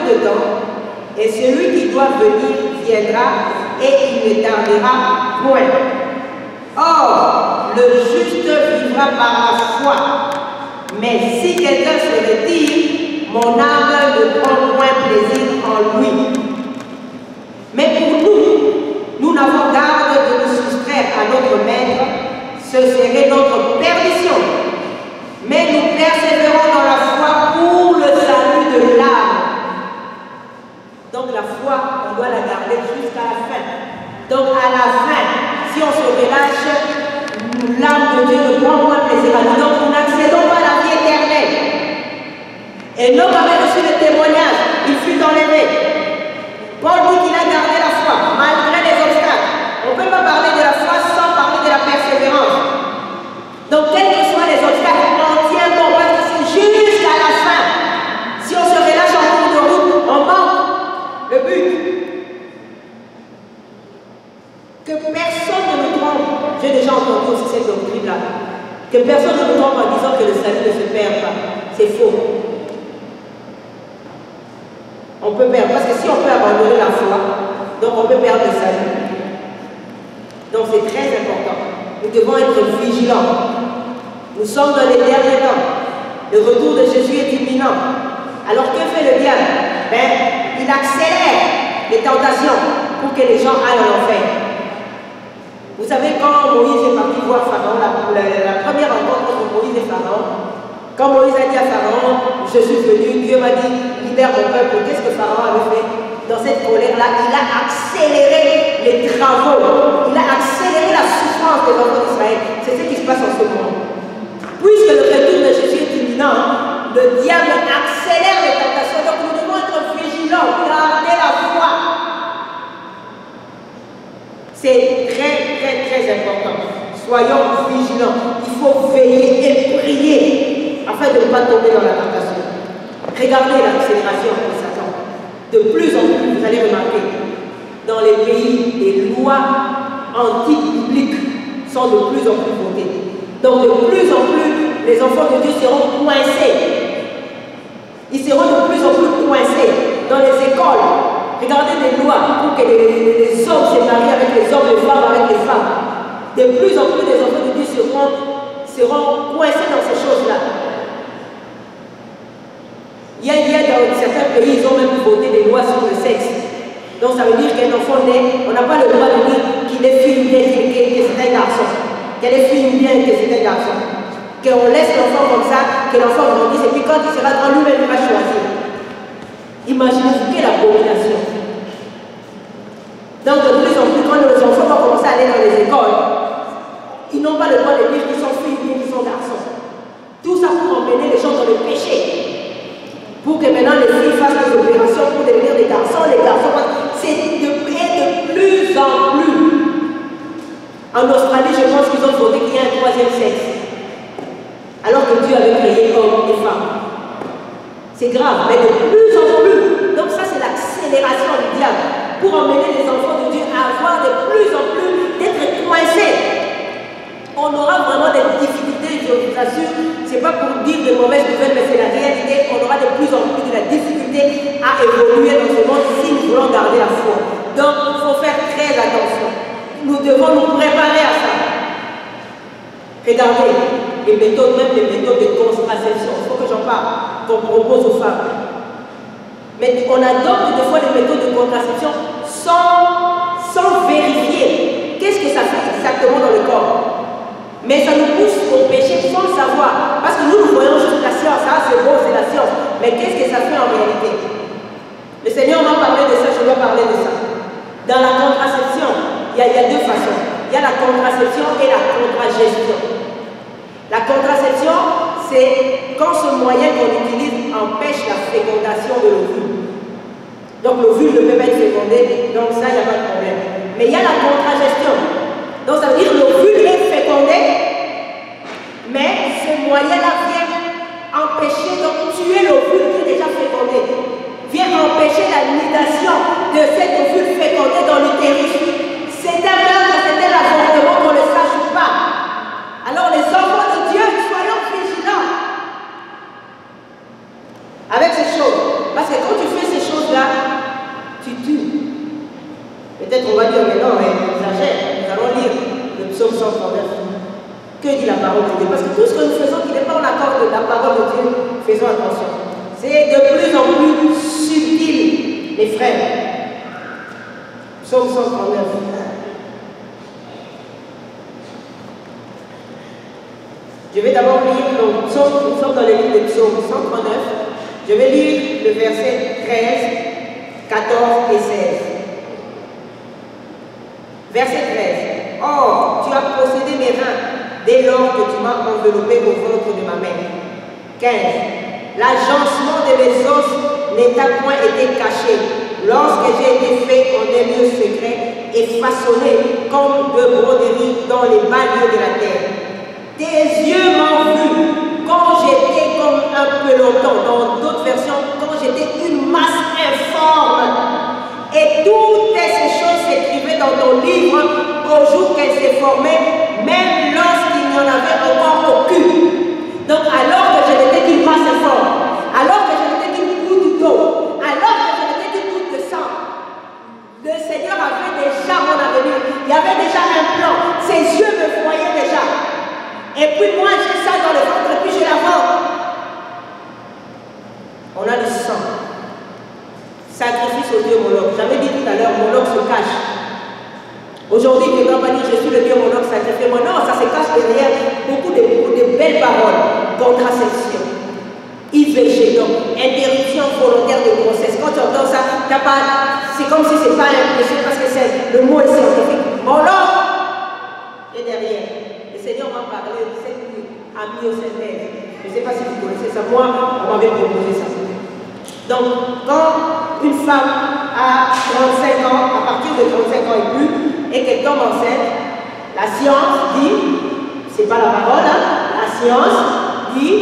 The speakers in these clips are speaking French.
de temps, et celui qui doit venir viendra, et il ne tardera point. Or, le juste vivra par la foi. Mais si quelqu'un se retire, mon âme ne prend point plaisir en lui. Mais pour nous n'avons garde de nous soustraire à notre maître, ce serait notre perdition. Mais nous persévérons dans la foi pour le salut de l'âme. Donc la foi, on doit la garder jusqu'à la fin. Donc à la fin, si on se relâche, l'âme de Dieu ne prend point plaisir à nous. Donc nous n'accédons pas à la vie éternelle. Et Enoch avait reçu le témoignage, il fut enlevé. Paul dit qu'il a gardé la foi, malgré les obstacles. On ne peut pas parler de la foi sans parler de la persévérance. Donc quels que soient les obstacles, on tient bon parce que c'est jusqu'à la fin. Si on se relâche en cours de route, on manque le but. Que personne ne nous trompe. J'ai déjà entendu aussi cette doctrine-là. Que personne ne nous trompe en disant que le salut ne se perd pas. C'est faux. On peut perdre, parce que si on peut abandonner la foi, donc on peut perdre le salut. Donc c'est très important. Nous devons être vigilants. Nous sommes dans les derniers temps. Le retour de Jésus est imminent. Alors que fait le diable? Il accélère les tentations pour que les gens aillent en enfer. Vous savez, quand Moïse est parti voir Pharaon, la première rencontre entre Moïse et Pharaon, quand Moïse a dit à Pharaon, je suis venu, Dieu m'a dit, libère mon peuple. Qu'est-ce que Pharaon avait fait? Dans cette colère-là, il a accéléré les travaux, il a accéléré la souffrance des enfants d'Israël. C'est ce qui se passe en ce moment. Puisque le retour de Jésus est imminent, le diable accélère les tentations. Donc nous devons être vigilants, garder la foi. C'est très, très, très important. Soyons vigilants. Il faut veiller et prier afin de ne pas tomber dans la tentation. Regardez l'accélération de Satan. De plus en plus, vous allez remarquer, dans les pays, les lois anti-bibliques sont de plus en plus votées. Donc de plus en plus, les enfants de Dieu seront coincés. Ils seront de plus en plus coincés dans les écoles. Regardez les lois pour que les hommes se marient avec les hommes, les femmes avec les femmes. De plus en plus, les enfants de Dieu seront coincés dans ces choses-là. Il y a dans certains pays, ils ont même voté des lois sur le sexe. Donc ça veut dire qu'un enfant né, on n'a pas le droit de dire qu'il est fille bien, que c'est un garçon. Qu'elle est fille bien, que c'est un garçon. Qu'on laisse l'enfant comme ça, que l'enfant grandisse, et puis quand il sera grand, lui-même, il va choisir. Imaginez-vous quelle abomination. Donc de plus en plus, quand les enfants vont commencer à aller dans les écoles, ils n'ont pas le droit de dire qu'ils sont filles ou qu'ils sont garçons. Tout ça pour emmener les gens dans le péché. Pour que maintenant les filles fassent des opérations pour devenir des garçons, les garçons, c'est de plus en plus. En Australie, je pense qu'ils ont voté qu'il y a un troisième sexe. Alors que Dieu avait créé hommes et femmes. C'est grave, mais de plus en plus. Donc ça, c'est l'accélération du diable pour emmener les enfants de Dieu à avoir de plus en plus d'être coincés. On aura vraiment des difficultés, je vous assure. Ce n'est pas pour dire de mauvaises nouvelles, mais c'est la réalité. On aura de plus en plus de la difficulté à évoluer dans ce monde si nous voulons garder la foi. Donc, il faut faire très attention. Nous devons nous préparer à ça. Regardez, les méthodes, même les méthodes de contraception. Il faut que j'en parle, qu'on propose aux femmes. Mais on adopte des fois les méthodes de contraception sans vérifier. Qu'est-ce que ça fait exactement dans le corps? Mais ça nous pousse au péché sans le savoir. Parce que nous voyons juste la science. Ah, c'est beau, c'est la science. Mais qu'est-ce que ça fait en réalité? Le Seigneur m'a parlé de ça, je dois parler de ça. Dans la contraception, il y a deux façons. Il y a la contraception et la contragestion. La contraception, c'est quand ce moyen qu'on utilise empêche la fécondation de l'ovule. Donc l'ovule ne peut pas être fécondé, donc ça, il n'y a pas de problème. Mais il y a la contragestion. Donc ça veut dire que l'ovule est fécondé, mais ce moyen-là vient empêcher, donc tuer l'ovule qui est déjà fécondé. Vient empêcher la nidation de cet ovule fécondé dans l'utérus. C'est un meurtre, c'est un avortement, qu'on ne le sache pas. Alors les enfants de Dieu, soyons vigilants avec ces choses. Parce que quand tu fais ces choses, Peut-être on va dire, mais non, on exagère. Nous allons lire le psaume 139. Que dit la parole de Dieu? Parce que tout ce que nous faisons qui n'est pas en accord avec la parole de Dieu, faisons attention. C'est de plus en plus subtil, mes frères. Psaume 139. Je vais d'abord lire, donc, nous sommes dans le livre de Psaume 139. Je vais lire le verset 13, 14 et 16. Verset 13. Or, tu as possédé mes reins dès lors que tu m'as enveloppé au ventre de ma mère. 15. L'agencement de mes os n'a point été caché lorsque j'ai été fait en des lieux secrets et façonné comme de broderie dans les bas lieux de la terre. Tes yeux m'ont vu quand j'étais comme un peloton, dans d'autres versions, quand j'étais une masse informe. Et toutes ces choses s'écrivaient dans ton livre au jour qu'elles s'est formées, même lorsqu'il n'y en avait encore aucune. Donc alors que je n'étais qu'une masse informe, alors que je n'étais qu'une goutte d'eau, alors que je n'étais qu'une goutte de sang, le Seigneur avait déjà mon avenir. Il y avait déjà un plan. Ses yeux me voyaient déjà. Et puis moi j'ai ça dans le ventre et puis je la vends. On a le sang. Sacrifice au Dieu Moloch. J'avais dit tout à l'heure, Moloch se cache. Aujourd'hui, quelqu'un va dire je suis le Dieu Moloch, sacrifiez-moi. Non, ça se cache derrière beaucoup de belles paroles. Contraception, IVG, donc interruption volontaire de grossesse. Quand tu entends ça, c'est comme si ce n'est pas un péché parce que le mot est scientifique. Moloch est derrière. Le Seigneur m'a parlé de cette nuit à myosynthèse. Je ne sais pas si vous connaissez ça. Moi, on m'avait proposé ça. Donc, quand une femme a 35 ans, à partir de 35 ans et plus, et qu'elle tombe enceinte, la science dit, c'est pas la parole, hein, la science dit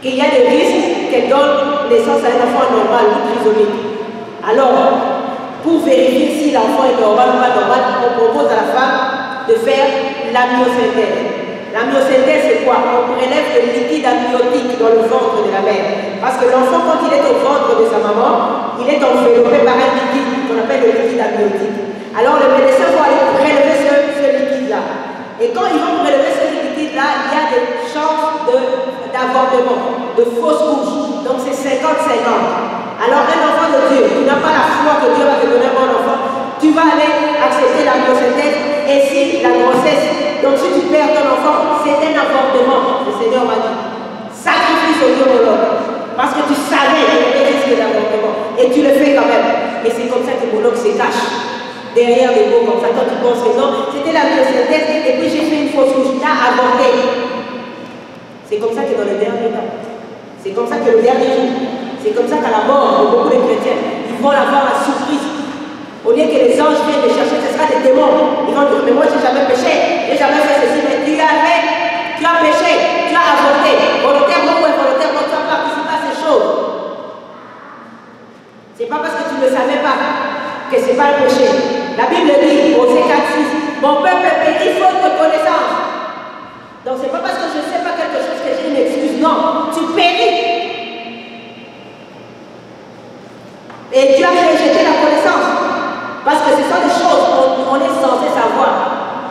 qu'il y a des risques qu'elle donne naissance à un enfant normal ou trisomique. Alors, pour vérifier si l'enfant est normal ou pas normal, on propose à la femme de faire la myosynthèse. La myosynthèse, c'est quoi? On prélève le liquide amniotique dans le ventre de la mère. Parce que l'enfant, quand il est au ventre de sa maman, il est enveloppé par un liquide qu'on appelle le liquide amniotique. Alors, les médecins vont aller prélever ce liquide-là. Et quand ils vont prélever ce liquide-là, il y a des chances d'avortement, de fausse couche. Donc, c'est 50-50. Alors, un enfant de Dieu, tu n'as pas la foi que Dieu va te donner un bon enfant, tu vas aller accepter la myosynthèse et si la grossesse. Donc si tu perds ton enfant, c'est un avortement. Le Seigneur m'a dit, sacrifice au Dieu Moloch. Parce que tu savais qu'il y avait risque d'avortement. Et tu le fais quand même. Et c'est comme ça que Moloch se cache derrière les mots comme ça. Toi tu penses que non, c'était la myosynthèse et puis j'ai fait une fausse couche. Tu as avorté. C'est comme ça que dans le dernier temps. C'est comme ça que le dernier jour. C'est comme ça qu'à la mort de beaucoup de chrétiens, ils vont avoir la surprise. Au lieu que les anges viennent les chercher, ce sera des démons. Ils vont dire, mais moi j'ai jamais péché, j'ai jamais fait ceci, mais tu as péché, tu as avorté. Volontairement ou involontairement, tu as participé à ces choses. C'est pas parce que tu ne savais pas que ce n'est pas un péché. La Bible dit, au C4-6, mon peuple périt faute de connaissance. Donc c'est pas parce que je ne sais pas quelque chose que j'ai une excuse. Non, tu péris. Et tu as rejeté la connaissance. Parce que ce sont des choses qu'on est censé savoir.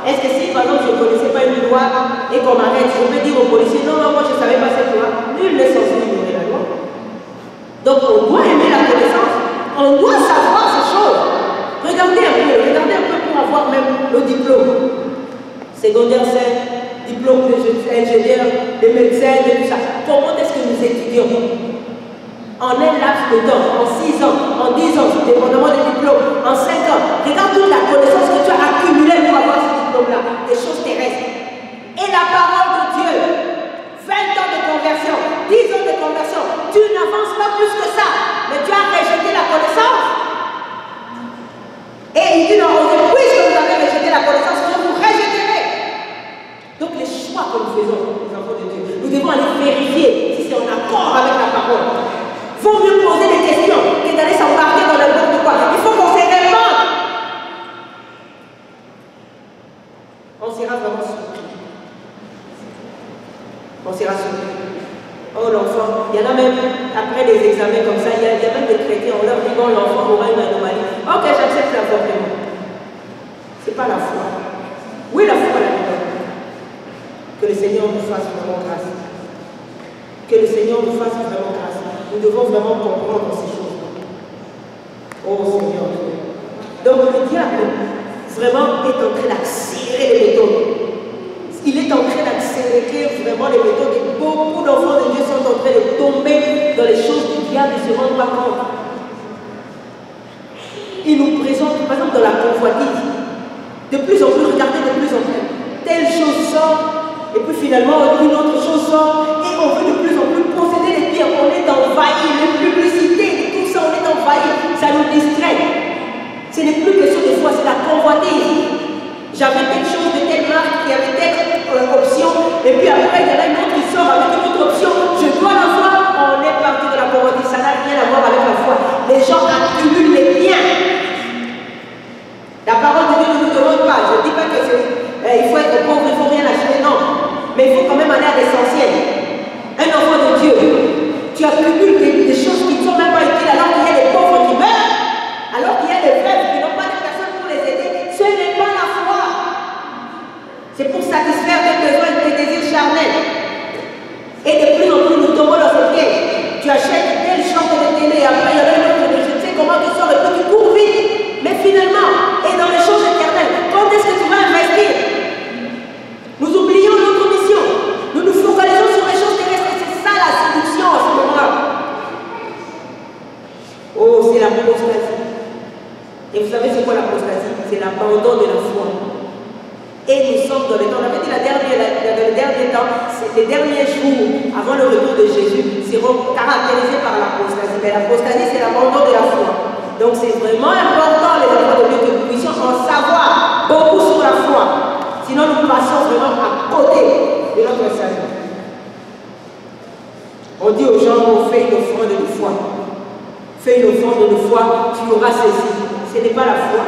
Est-ce que si, par exemple, je ne connaissais pas une loi et qu'on m'arrête, je peux dire au policier, non, moi je ne savais pas cette loi. Nul n'est censé ignorer la loi. Donc on doit aimer la connaissance. On doit savoir ces choses. Regardez un peu pour avoir même le diplôme. Secondaire 5, diplôme d'ingénieur, de médecin, de tout ça. Comment est-ce que nous étudions? En un laps de temps, en 6 ans, en 10 ans, dépendamment des diplômes, en 5 ans. Regarde toute la connaissance que tu as accumulée pour avoir ce diplôme-là, des choses terrestres. Et la parole de Dieu, 20 ans de conversion, 10 ans de conversion, tu n'avances pas plus que ça, mais tu as rejeté la connaissance. Et il dit non, puisque vous avez rejeté la connaissance, je vous rejetterai. Donc les choix que nous faisons, les enfants de Dieu, nous devons aller vérifier si c'est en accord avec la parole. Il faut mieux poser des questions que d'aller s'embarquer dans n'importe quoi. Il faut qu'on se répande. On sera vraiment surpris. On sera surpris. Oh l'enfant, il y en a même, après des examens comme ça, il y a même des chrétiens, on leur dit bon l'enfant aura une anomalie. Ok, j'accepte l'avortement. Ce n'est pas la foi. Oui, la foi, la méthode. Que le Seigneur nous fasse vraiment grâce. Que le Seigneur nous fasse vraiment grâce. Nous devons vraiment comprendre ces choses. Oh Seigneur. Donc le diable vraiment est en train d'accélérer les méthodes. Il est en train d'accélérer vraiment les méthodes et beaucoup d'enfants de Dieu sont en train de tomber dans les choses du diable et ne se rendent pas compte. Il nous présente, par exemple, dans la convoitise, de plus en plus, regardez de plus en plus, telle chose sort, et puis finalement une autre chose sort, et on veut de plus en plus posséder les biens, on est envahi, les publicités, tout ça, on est envahi, ça nous distrait. Ce n'est plus question de foi, c'est la convoitise. J'avais telle chose de telle marque, il y avait telle option, et puis après il y en a une autre qui sort avec une autre option, je dois la voir, on est parti de la convoitise, ça n'a rien à voir avec la foi. Les gens accumulent les biens. La parole de Dieu ne nous demande pas, je ne dis pas qu'il faut être pauvre, il ne faut rien acheter, non. Mais il faut quand même aller à l'essentiel. Un enfant de Dieu, tu accumules des choses qui ne sont même pas utiles alors qu'il y a des pauvres qui meurent, alors qu'il y a des veuves qui n'ont pas de personne pour les aider. Ce n'est pas la foi. C'est pour satisfaire des besoins et des désirs charnels. Et de plus en plus, nous tombons dans ce piège. Tu achètes telle chambre de télé, après il y a une autre, je ne sais comment tu sors, et puis tu cours vite. Mais finalement, et dans les choses éternelles, quand est-ce que tu vas investir? Nous oublions notre mission. Nous nous focalisons sur les choses terrestres. C'est ça la séduction à ce moment-là. Oh, c'est l'apostasie. Et vous savez c'est quoi l'apostasie? C'est l'abandon de la foi. Et nous sommes dans les temps, on avait dit dans les derniers temps, les derniers jours avant le retour de Jésus seront caractérisés par l'apostasie. Mais l'apostasie, c'est l'abandon de la foi. Donc c'est vraiment important, les enfants de Dieu, que nous puissions en savoir beaucoup sur la foi. Sinon, nous passons vraiment à côté de notre salut. On dit aux gens, on fait une offrande de foi. Fais une offrande de foi, tu auras ceci. Ce n'est pas la foi.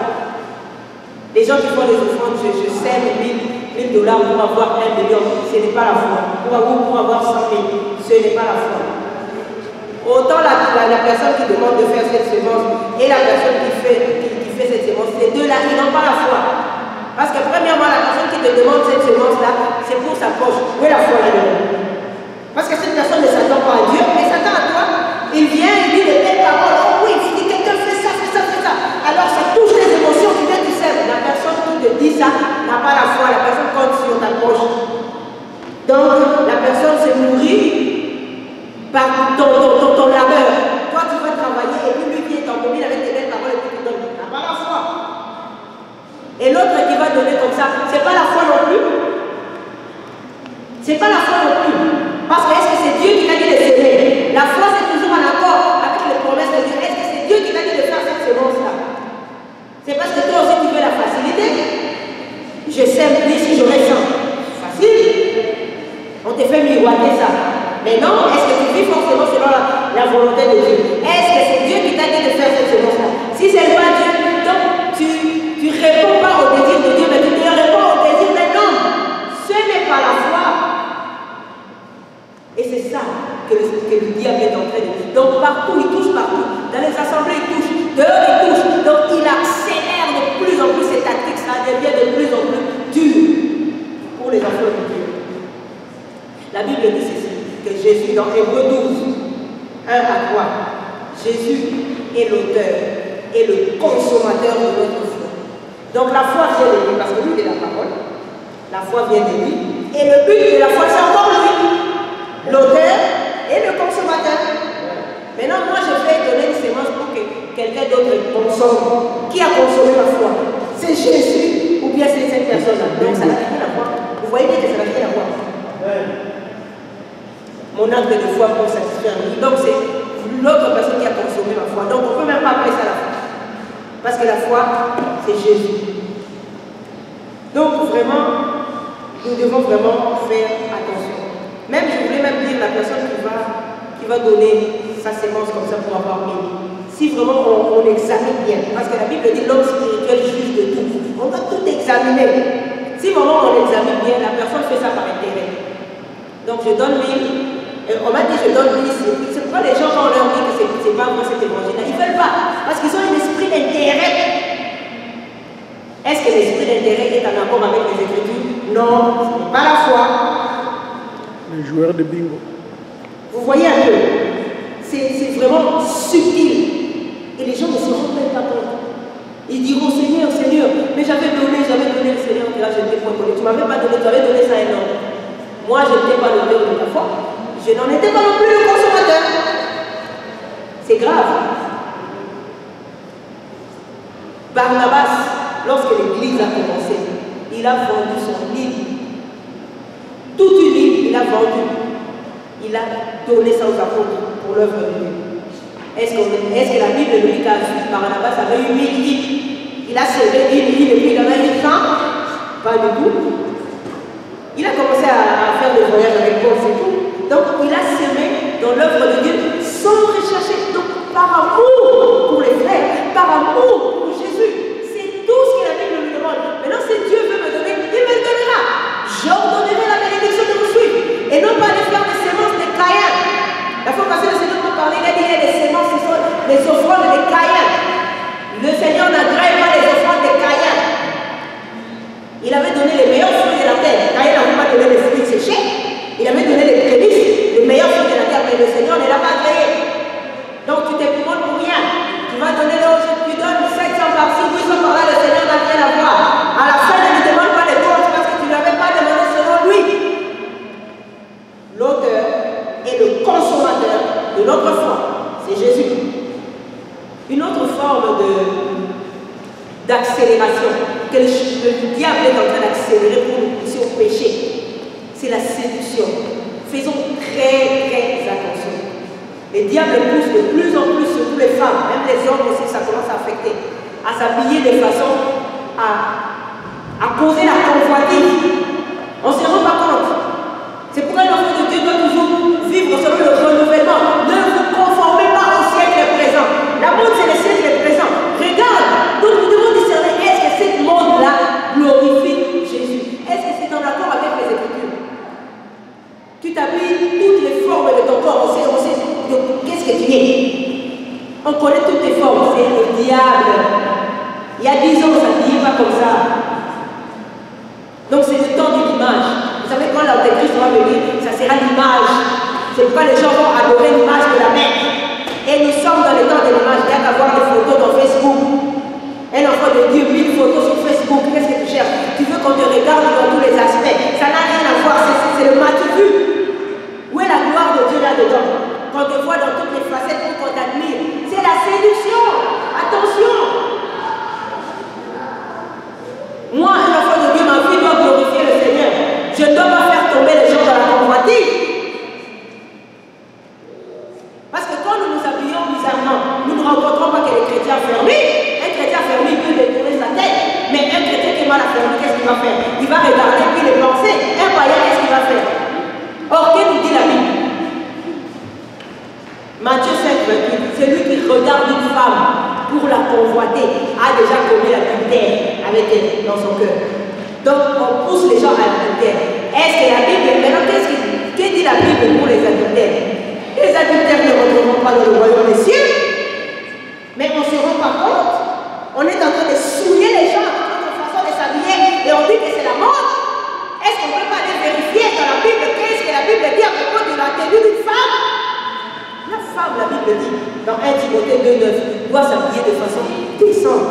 Les gens qui font des offrandes, je sème 1000 dollars pour avoir 1 million, ce n'est pas la foi. Pour avoir 100 000, ce n'est pas la foi. Autant la personne qui demande de faire cette semence et la personne qui fait cette semence, ces deux-là, ils n'ont pas la foi. Parce que premièrement, la personne qui te demande cette semence-là, c'est pour sa poche. Où est la foi là-dedans? Parce que cette personne ne s'attend pas à Dieu, mais s'attend à toi. Il vient, il dit de belles paroles. Oh oui, il dit quelqu'un fait ça, fait ça, fait ça. Alors ça touche les émotions, tu viens, tu sais. La personne qui te dit ça n'a pas la foi, la personne compte sur ta poche. Donc la personne se nourrit par ton labeur. Toi tu vas travailler et puis lui vient t'embobine avec tes belles paroles et puis tu donnes. Tu n'as pas la foi. Et l'autre qui va donner comme ça, c'est pas la foi non plus. C'est pas la foi non plus. Parce que est-ce que c'est Dieu qui t'a dit de s'aimer? La foi c'est toujours en accord avec les promesses de Dieu. Est-ce que c'est Dieu qui t'a dit de faire cette semence-là? C'est parce que toi aussi tu veux la facilité. Je sème plus si j'aurais 100. Facile. On te fait miroiter ça. Mais non, est-ce que tu vis forcément selon la volonté de Dieu? Est-ce que c'est Dieu qui t'a dit de faire cette semence-là? Si ce n'est pas Dieu, donc tu ne réponds pas au désir de Dieu, mais tu te réponds au désir d'un homme. Ce n'est pas la foi. Et c'est ça que le diable est en train de dire. Donc partout, il touche partout. Dans les assemblées, il touche. Dehors, il touche. Donc il accélère de plus en plus ces tactiques. Ça devient de plus en plus dur pour les enfants de Dieu. La Bible dit ceci, que Jésus, dans Hébreux 12, 1 à 3, Jésus est l'auteur et le consommateur de notre foi. Donc la foi vient de lui, parce que lui, il est la parole. La foi vient de lui. Et le but de la foi, c'est encore lui. L'auteur et le consommateur. Maintenant, moi, je vais donner une sémence pour que quelqu'un d'autre consomme. Qui a consommé ma foi? C'est Jésus ou bien c'est cette personne-là? Donc, ça n'a rien à voir. Vous voyez bien que ça n'a rien à voir. Mon acte de foi pour satisfaire lui. Donc, c'est l'autre personne qui a consommé ma foi. Donc, on ne peut même pas appeler ça la foi. Parce que la foi, c'est Jésus. Donc, vraiment, nous devons vraiment faire attention. Même, je voulais même dire la personne qui va donner sa sémence comme ça pour avoir béni. Si vraiment on examine bien, parce que la Bible dit l'homme spirituel juge de tout. On doit tout examiner. Si vraiment on examine bien, la personne fait ça par intérêt. Donc je donne 1000. On m'a dit je donne 10. C'est pourquoi les gens quand on leur dit que c'est pas vrai cet évangile-là, ils ne veulent pas. Parce qu'ils ont un esprit d'intérêt. Est-ce que l'esprit d'intérêt est en accord avec les Écritures? Non, ce n'est pas la foi. Les joueurs de bingo. Vous voyez un peu, c'est vraiment subtil. Et les gens ne se rendent même pas compte. Ils diront Seigneur, Seigneur, mais j'avais donné le Seigneur, et là je ne t'ai pas donné. Tu ne m'avais pas donné, tu avais donné ça à un homme. Moi je n'étais pas l'auteur de ta foi. Je n'en étais pas non plus le consommateur. C'est grave. Barnabas, lorsque l'église a commencé, il a vendu son livre. Toute une livre, il a vendu. Il a donné ça aux apôtres pour l'œuvre de Dieu. Est-ce que la Bible nous dit qu'à Barnabas avait eu 1000 livres? Il a serré 1000 livres et puis il en a eu 100? Pas du tout. Il a commencé à faire des voyages avec Paul, c'est tout. Donc il a semé dans l'œuvre de Dieu sans rechercher. Donc par amour pour les frères, par amour pour Jésus. C'est tout ce que la Bible nous demande. Maintenant, si Dieu veut me donner, il me le donnera. J'ordonnerai la bénédiction de vous suivre. Et non pas de faire des semences de Caïn. La fois passée, le Seigneur m'a parlé, il a dit il y a des semences, ce sont les offrandes de Caïn. Le Seigneur n'agrée pas les offrandes de Caïn. Il avait donné les meilleurs fruits de la terre. Caïn n'avait pas donné les fruits séchés. Il avait donné les prémices, les meilleurs fruits de la terre, mais le Seigneur ne l'a pas agréé. Donc tu t'époumones pour rien. Tu vas donner l'eau, tu donnes 700 par-ci, 800 par-là, le Seigneur n'a rien à voir. À la fin, ne lui demande pas de compte parce que tu ne l'avais pas demandé selon lui. L'auteur et le consommateur de notre foi, c'est Jésus. Une autre forme d'accélération que le diable est en train d'accélérer pour nous pousser au péché, c'est la séduction. Faisons très très attention. Le diable pousse de plus en plus, surtout les femmes, même les hommes aussi, ça commence à affecter, à s'habiller de façon à causer la convoitise. On ne se rend pas compte. C'est pourquoi l'enfant de Dieu doit toujours vivre selon le renouvellement. Ne vous conformez pas au siècle présent. La mode, c'est le siècle présent. Regarde, donc nous devons discerner, est-ce que cette mode-là glorifie Jésus? Est-ce que c'est en accord avec les Écritures? Tu t'habilles toutes les formes de ton corps, on sait qu'est-ce que tu es. On connaît toutes tes formes, c'est le diable. Il y a 10 ans, ça ne dit pas comme ça. Donc c'est le temps de l'image. Vous savez, quand l'Antéchrist va venir, ça sera l'image. C'est pourquoi les gens vont adorer l'image de la Mecque. Et nous sommes dans le temps de l'image. Il y a qu'à voir des photos dans Facebook. Un enfant de Dieu, 1000 photos sur Facebook. Qu'est-ce que tu cherches? Tu veux qu'on te regarde dans tous les aspects. Ça n'a rien à voir. C'est le matu-vu. Où est la gloire de Dieu là-dedans? Qu'on te voit dans toutes les facettes pour qu'on t'admire. C'est la séduction. Attention. Moi, un enfant de Dieu, ma vie doit glorifier le Seigneur. Je ne dois pas faire tomber les gens dans la convoitise. Parce que quand nous nous habillons bizarrement, nous ne rencontrons pas que les chrétiens fermés. Un chrétien fermé peut détourner sa tête. Mais un chrétien qui est mal affermi, qu'est-ce qu'il va faire? Il va regarder puis les penser. Un païen, qu'est-ce qu'il va faire? Or, qu'est-ce que nous dit la Bible? Matthieu 5, 28, celui qui regarde une femme pour la convoiter a déjà commis l'adultère avec elle dans son cœur. Donc on pousse les gens à l'adultère. Est-ce que la Bible, maintenant que dit la Bible pour les adultères? Les adultères ne rentreront pas dans le royaume des cieux, mais on ne se rend pas compte. On est en train de souiller les gens avec notre façon de s'habiller et on dit que c'est la mode. Est-ce qu'on ne peut pas aller vérifier dans la Bible qu'est-ce que la Bible dit à propos de la tenue d'une femme? La femme, la Bible dit, dans 1 Timothée 2,9, doit s'habiller de façon décente.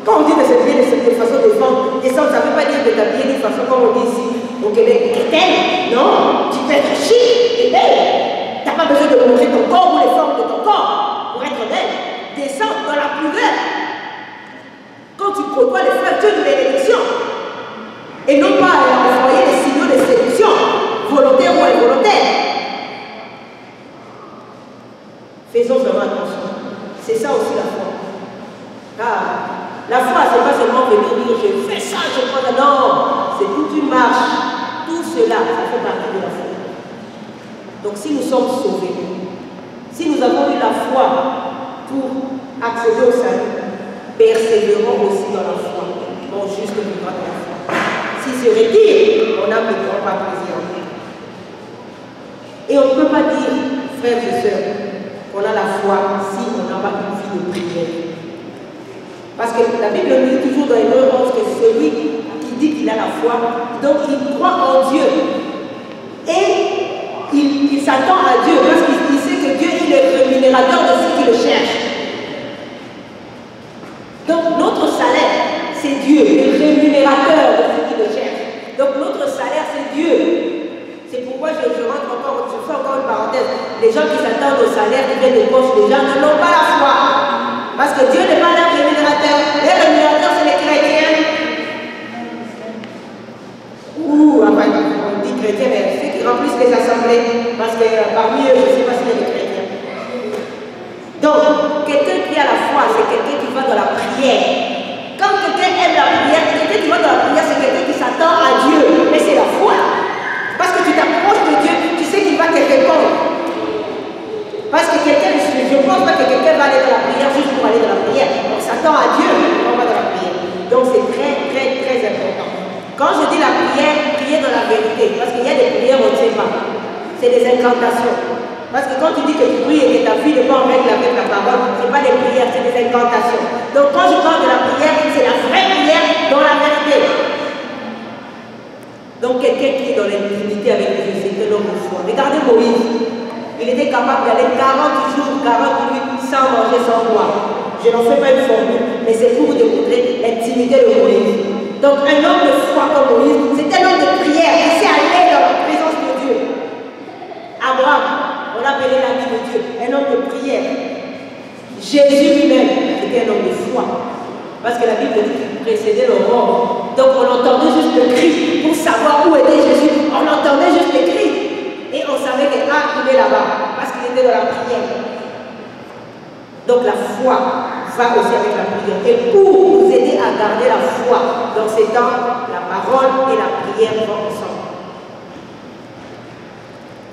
Quand on dit de s'habiller de façon décente, ça ne veut pas dire de t'habiller d'une façon comme on dit ici au Québec, chrétienne. Non, tu peux être chic et belle. Tu n'as pas besoin de montrer ton corps ou les formes de ton corps pour être belle. Décente dans la pudeur. Quand tu côtoies les frères, tu as une bénédiction. Et non pas à envoyer des signaux de séduction, volontaires ou involontaires. Faisons vraiment attention. C'est ça aussi la foi. Car la foi, ce n'est pas seulement venir dire je fais ça, je crois ça. Non, c'est toute une marche. Tout cela, ça fait partie de la foi. Donc si nous sommes sauvés, si nous avons eu la foi pour accéder au salut, persévérons aussi dans la foi. Mon juste vivra dans la foi. S'il se retire, on n'a pas plaisir. Et on ne peut pas dire, frères et sœurs, on a la foi si on n'a pas une vie de prière. Parce Parce que la Bible nous dit toujours dans Hébreux 11 que celui qui dit qu'il a la foi, donc il croit en Dieu. Et il s'attend à Dieu parce qu'il sait que Dieu il est rémunérateur de ceux qui le cherchent. Donc notre salaire, c'est Dieu, le rémunérateur de ceux qui le cherchent. Donc notre salaire, c'est Dieu. C'est pourquoi je fais encore une parenthèse. Les gens qui s'attendent au salaire qui viennent des poches des gens n'ont pas la foi. Parce que Dieu n'est pas leur rémunérateur. Les rémunérateurs, c'est les chrétiens. Ou, enfin, on dit chrétiens, mais ceux qui remplissent les assemblées. Parce que parmi eux, je ne sais pas s'il y a des chrétiens. Donc, quelqu'un qui a la foi, c'est quelqu'un qui va dans la prière. Quand quelqu'un aime la prière, quelqu'un qui va dans la prière, c'est quelqu'un qui s'attend à Dieu. Mais c'est la foi. Parce que tu t'approches de Dieu, tu sais qu'il va te répondre. Parce que quelqu'un, je ne pense pas que quelqu'un va aller dans la prière juste pour aller dans la prière. On s'attend à Dieu, on va dans la prière. Donc c'est très, très, très important. Quand je dis la prière, prier dans la vérité. Parce qu'il y a des prières, on ne sait pas. C'est des incantations. Parce que quand tu dis que tu pries et que ta vie n'est pas en règle avec la parole, ce n'est pas des prières, c'est des incantations. Donc quand je parle de la prière, c'est la vraie prière dans la vérité. Donc quelqu'un qui est dans l'intimité avec Dieu, c'est un homme de foi. Regardez Moïse. Il était capable d'aller 40 jours, 40 nuits sans manger, sans boire. Je n'en fais pas une formule, mais c'est pour démontrer l'intimité de Moïse. Donc un homme de foi comme Moïse, c'est un homme de prière qui s'est allé dans la présence de Dieu. Abraham, on l'appelait l'ami de Dieu, un homme de prière. Jésus lui-même était un homme de foi. Parce que la Bible dit qu'il précédait l'aurore. Donc on entendait juste le cri pour savoir où était Jésus. On entendait juste le cri. Et on savait qu'il est là-bas, parce qu'il était dans la prière. Donc la foi va aussi avec la prière. Et pour nous aider à garder la foi dans ces temps, la parole et la prière vont ensemble.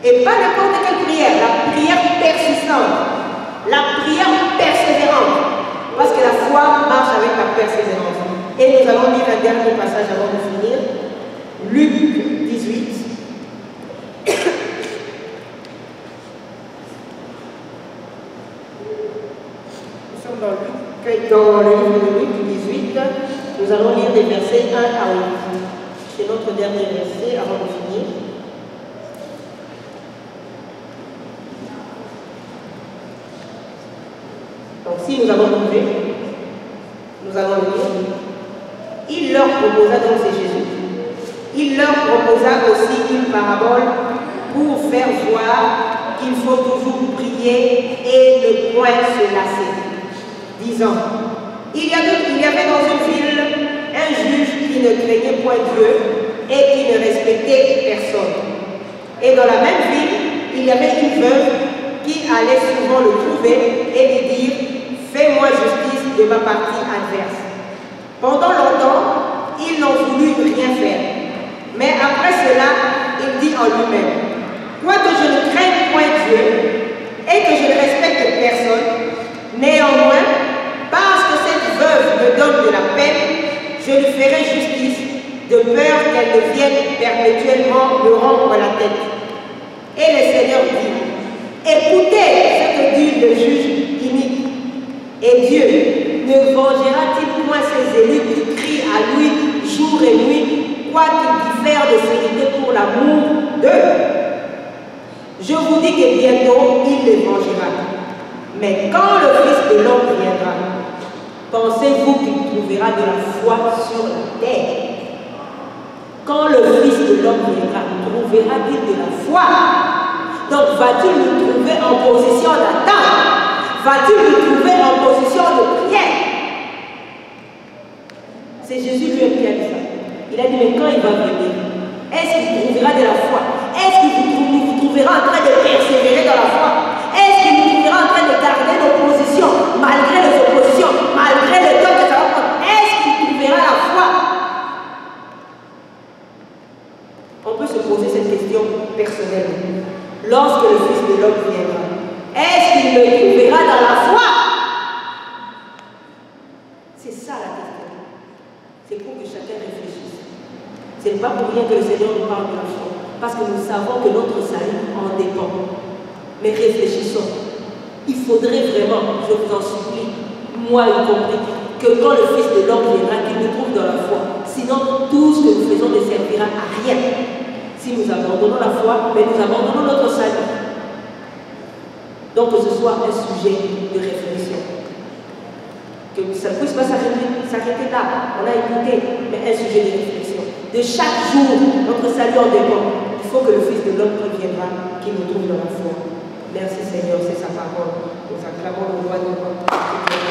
Et pas n'importe quelle prière, la prière persistante, la prière persévérante. Parce que la foi marche avec la persévérance. Et nous allons lire un dernier passage avant de finir. Luc 18. Dans le livre de Luc 18, nous allons lire des versets 1 à 8. C'est notre dernier verset avant de finir. Donc si nous avons trouvé, nous allons lire. Il leur proposa, donc c'est Jésus, il leur proposa aussi une parabole pour faire voir qu'il faut toujours prier et ne point se lasser. Disant, il y avait dans une ville un juge qui ne craignait point Dieu et qui ne respectait personne. Et dans la même ville, il y avait une veuve qui allait souvent le trouver et lui dire, fais-moi justice de ma partie adverse. Pendant longtemps, il n'en voulut rien faire. Mais après cela, il dit en lui-même, quoique je ne craigne point Dieu et que je ne respecte personne, néanmoins, parce que cette veuve me donne de la peine, je lui ferai justice, de peur qu'elle ne vienne perpétuellement me rendre la tête. Et le Seigneur dit, écoutez ce que dit le juge inique. Et Dieu ne vengera-t-il point ses élus qui crient à lui jour et nuit, quoiqu'ils diffèrent de vérité pour l'amour d'eux? Je vous dis que bientôt il les vengera. Mais quand le Fils de l'homme viendra, pensez-vous qu'il trouvera de la foi sur la terre? Quand le Fils de l'homme viendra, trouvera-t-il de la foi? Donc va-t-il nous trouver en position d'attente? Va-t-il nous trouver en position de prière? C'est Jésus lui-même qui a dit ça. Il a dit, mais quand il va venir, est-ce qu'il trouvera de la foi? Est-ce qu'il vous trouvera en train de persévérer dans la foi? Est-ce qu'il nous trouvera en train de garder nos positions, malgré les oppositions, malgré le temps que ça va prendre? Est-ce qu'il trouvera la foi? On peut se poser cette question personnelle. Lorsque le Fils de l'homme viendra, est-ce qu'il me trouvera dans la foi? C'est ça la question. C'est pour que chacun réfléchisse. Ce n'est pas pour rien que le Seigneur nous parle de la foi. Parce que nous savons que notre salut en dépend. Mais réfléchissons. Il faudrait vraiment, je vous en supplie, moi y compris, que quand le Fils de l'homme viendra, qu'il nous trouve dans la foi. Sinon, tout ce que nous faisons ne servira à rien. Si nous abandonnons la foi, mais nous abandonnons notre salut. Donc que ce soit un sujet de réflexion. Que ça ne puisse pas s'arrêter là. On a écouté, mais un sujet de réflexion. De chaque jour, notre salut en dépend. Il faut que le Fils de l'homme reviendra, qu'il nous trouve dans la foi. Merci Seigneur, c'est sa parole. Nous acclamons le roi de roi.